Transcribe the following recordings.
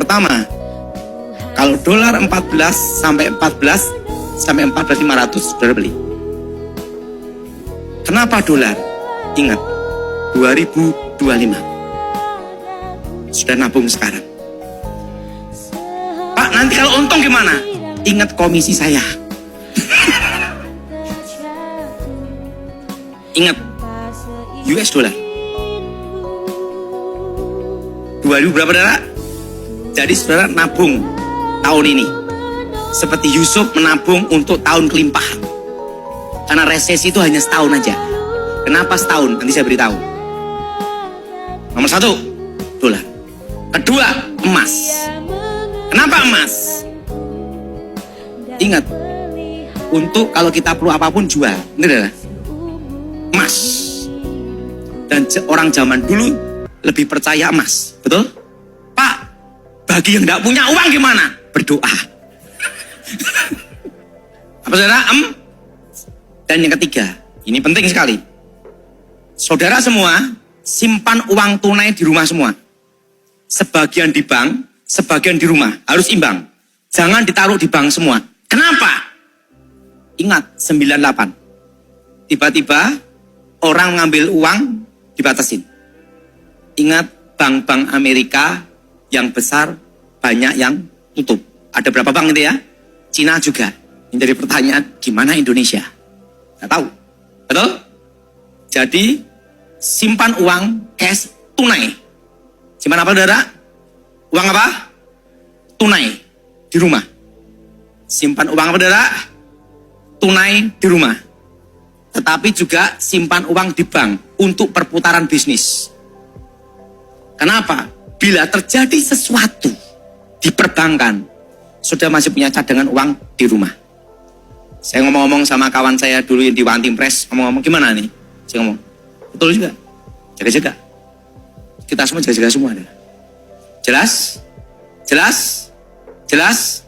Pertama, kalau dolar 14 sampai 14.500 saudara beli. Kenapa dolar? Ingat, 2025. Sudah nabung sekarang. Pak, nanti kalau untung gimana? Ingat komisi saya. Ingat, US dollar 2000 berapa saudara? Jadi saudara nabung tahun ini seperti Yusuf menabung untuk tahun kelimpahan. Karena resesi itu hanya setahun aja. Kenapa setahun? Nanti saya beritahu. Nomor 1, dolar. Kedua, emas. Kenapa emas? Ingat, untuk kalau kita perlu apapun jual. Ini adalah emas. Dan orang zaman dulu lebih percaya emas. Betul? Pak, bagi yang tidak punya uang gimana? Berdoa. Apa saudara? Dan yang ketiga, ini penting sekali. Saudara semua, simpan uang tunai di rumah semua. Sebagian di bank, sebagian di rumah. Harus imbang. Jangan ditaruh di bank semua. Kenapa? Ingat, 98. Tiba-tiba orang mengambil uang dibatasin. Ingat, bank-bank Amerika yang besar banyak yang tutup. Ada berapa bank itu ya? Cina juga. Ini jadi pertanyaan, gimana Indonesia? Nggak tahu. Betul? Jadi, simpan uang cash tunai. Simpan apa saudara? Uang apa? Tunai di rumah. Simpan uang apa saudara? Tunai di rumah. Tetapi juga simpan uang di bank untuk perputaran bisnis. Kenapa? Bila terjadi sesuatu di perbankan, sudah masih punya cadangan uang di rumah. Saya ngomong-ngomong sama kawan saya dulu yang di One Team Press, ngomong-ngomong gimana nih? Saya ngomong, betul juga, jaga-jaga. Kita semua jaga-jaga semua. Jelas? Jelas? Jelas?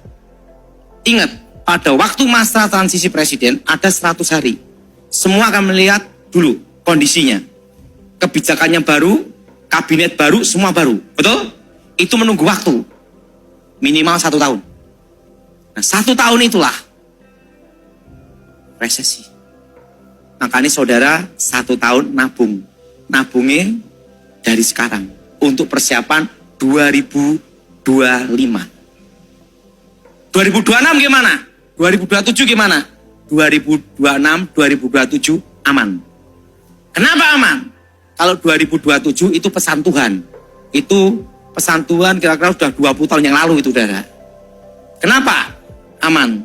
Ingat, pada waktu masa transisi presiden ada 100 hari. Semua akan melihat dulu kondisinya. Kebijakannya baru, kabinet baru, semua baru. Betul? Itu menunggu waktu. Minimal 1 tahun. Nah, 1 tahun itulah resesi. Makanya saudara 1 tahun nabung. Nabungnya dari sekarang. Untuk persiapan 2025. 2026 gimana? 2027 gimana? 2026, 2027 aman. Kenapa aman? Kalau 2027 itu pesan Tuhan. Itu pesan Tuhan kira-kira sudah 20 tahun yang lalu itu saudara. Kenapa? Aman.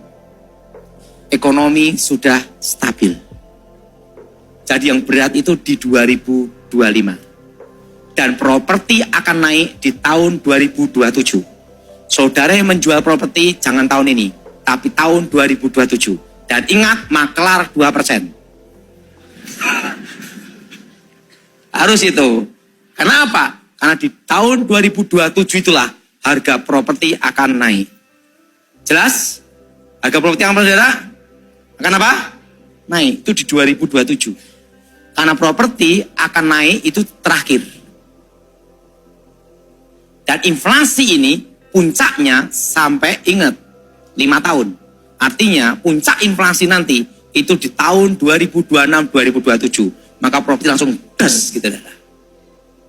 Ekonomi sudah stabil. Jadi yang berat itu di 2025. Dan properti akan naik di tahun 2027. Saudara yang menjual properti jangan tahun ini, tapi tahun 2027. Dan ingat, maklar 2%. Harus itu. Kenapa? Karena di tahun 2027 itulah harga properti akan naik. Jelas? Harga properti yang apa saudara? Akan apa? Naik. Itu di 2027. Karena properti akan naik itu terakhir. Dan inflasi ini puncaknya sampai ingat 5 tahun. Artinya puncak inflasi nanti itu di tahun 2026-2027. Maka properti langsung gas gitu.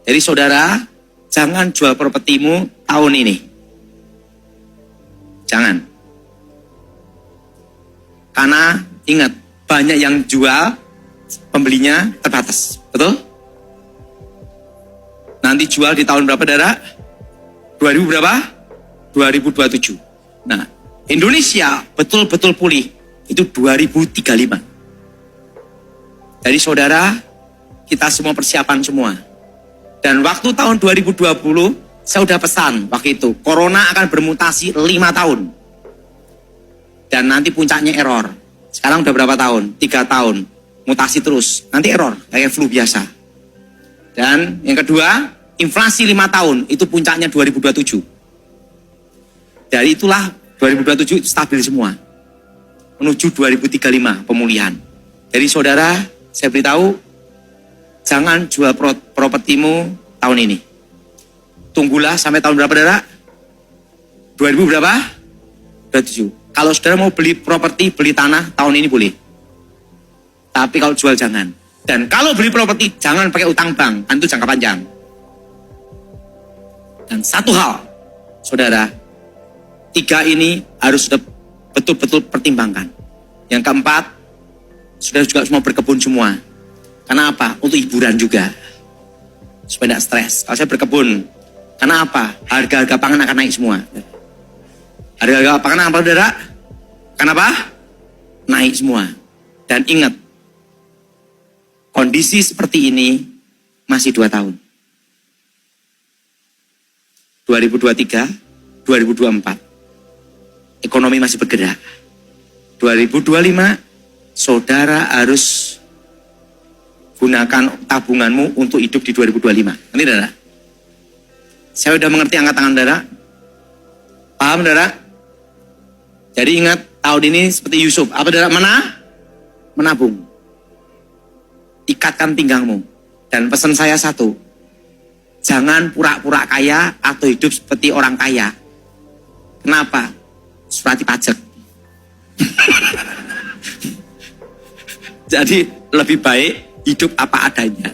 Jadi saudara, jangan jual propertimu tahun ini. Jangan. Karena ingat, banyak yang jual, pembelinya terbatas. Betul? Nanti jual di tahun berapa saudara? 2000 berapa? 2027. Nah, Indonesia betul-betul pulih itu 2035. Jadi saudara, kita semua persiapan semua. Dan waktu tahun 2020, saya sudah pesan waktu itu, Corona akan bermutasi 5 tahun. Dan nanti puncaknya error. Sekarang udah berapa tahun? 3 tahun. Mutasi terus. Nanti error, kayak flu biasa. Dan yang kedua, inflasi 5 tahun, itu puncaknya 2027. Dari itulah 2027 itu stabil semua. Menuju 2035 pemulihan. Jadi saudara, saya beritahu, jangan jual propertimu tahun ini. Tunggulah sampai tahun berapa saudara? 2000 berapa? 27. Kalau saudara mau beli properti, beli tanah, tahun ini boleh. Tapi kalau jual jangan. Dan kalau beli properti, jangan pakai utang bank, itu jangka panjang. Dan satu hal, saudara, 3 ini harus sudah betul-betul pertimbangkan. Yang keempat, saudara juga semua berkebun semua. Karena apa? Untuk hiburan juga. Supaya tidak stres. Kalau saya berkebun, karena apa? Harga-harga pangan akan naik semua. Harga-harga pangan apa, saudara? Kenapa? Naik semua. Dan ingat, kondisi seperti ini masih 2 tahun. 2023, 2024. Ekonomi masih bergerak. 2025, saudara harus gunakan tabunganmu untuk hidup di 2025. Nanti, saudara? Saya sudah mengerti angkat tangan, saudara? Paham, saudara? Jadi ingat, tahun ini seperti Yusuf. Apa, saudara? Menabung. Ikatkan pinggangmu. Dan pesan saya satu, jangan pura-pura kaya atau hidup seperti orang kaya. Kenapa? Surati pajak. Jadi lebih baik hidup apa adanya.